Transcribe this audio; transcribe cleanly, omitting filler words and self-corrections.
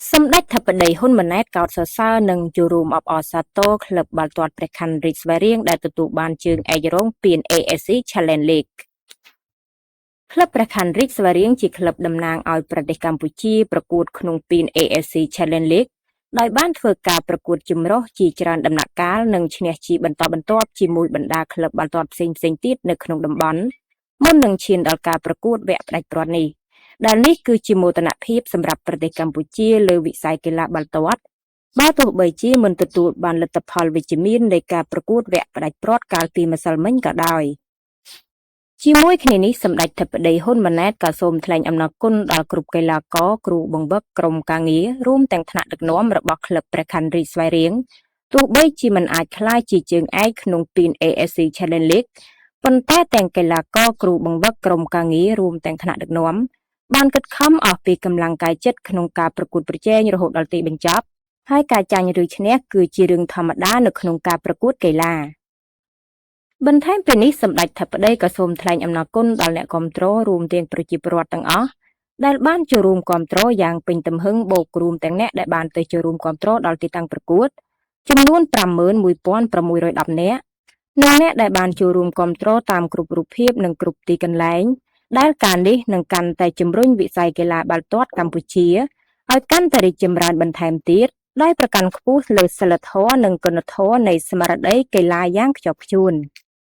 សម្ដេចធិបតីហ៊ុនម៉ាណែតកោតសរសើរនឹងជួររួមអបអរសាទរក្លឹបបាល់ទាត់ព្រះខ័នរាជស្វាយរៀងដែលទទួលបានជើងឯករងពាន AFC Challenge League ក្លឹបព្រះខ័នរាជស្វាយរៀងជាក្លឹបតំណាងឲ្យប្រទេសកម្ពុជាប្រកួតក្នុងពាន AFC Challenge League ដោយបានធ្វើការប្រកួតចម្រុះជាច្រើនដំណាក់កាលនិងឈ្នះជាបន្តបន្ទាប់ជាមួយបណ្ដាក្លឹបបាល់ទាត់ផ្សេងៗទៀតនៅក្នុងតំបន់មុននឹងឈានដល់ការប្រកួតវគ្គផ្ដាច់ព្រ័ត្រនេះដែលនេះគឺជាមោទនភាពសម្រាប់ប្រទេសកម្ពុជាលើវិស័យកីឡាបាល់ទាត់បើទោះបីជាមិនទទួលបានលទ្ធផលវិជ្ជមាននៃការប្រកួតវគ្គផ្ដាច់ព្រ័ត្រកាលពីម្សិលមិញក៏ដោយជាមួយគ្នានេះសម្ដេចធិបតីហ៊ុនម៉ាណែតក៏សូមថ្លែងអំណរគុណដល់គ្រប់កីឡាករគ្រូបង្វឹកក្រុមការងាររួមទាំងថ្នាក់ដឹកនាំរបស់ក្លឹបព្រះខ័នរាជស្វាយរៀងទោះបីជាមិនអាចក្លាយជាជើងឯកក្នុងពាន AFC Challenge League ប៉ុន្តែទាំងកីឡាករគ្រូបង្វឹកក្រុមការងាររួមទាំងថ្នាក់ដឹកនាំបានខិតខំអស់ពីកម្លាំងកាយចិត្តក្នុងការប្រកួតប្រជែងរហូតដល់ទីបញ្ចប់ហើយការចាញ់ឬឈ្នះគឺជារឿងធម្មតានៅក្នុងការប្រកួតកីឡាបន្ថែមពីនេះសម្ដេចធិបតីក៏សូមថ្លែងអំណរគុណដល់អ្នកគាំទ្ររួមទាំងប្រជាពលរដ្ឋទាំងអស់ដែលបានចូលរួមគាំទ្រយ៉ាងពេញទំហឹងបូករួមទាំងអ្នកដែលបានទៅចូលរួមគាំទ្រដល់ទីតាំងប្រកួតចំនួន 51,610 នាក់និងអ្នកដែលបានចូលរួមគាំទ្រតាមគ្រប់រូបភាពនិងគ្រប់ទីកន្លែងដែលការនេះនឹងកាន់តែជំរុញវិស័យកីឡាបាល់ទាត់កម្ពុជាឲ្យកាន់តែរីកចម្រើនបន្ថែមទៀតដោយប្រកាន់ខ្ពស់លើសីលធម៌និងគុណធម៌នៃស្មារតីកីឡាយ៉ាងខ្ជាប់ខ្ជួន។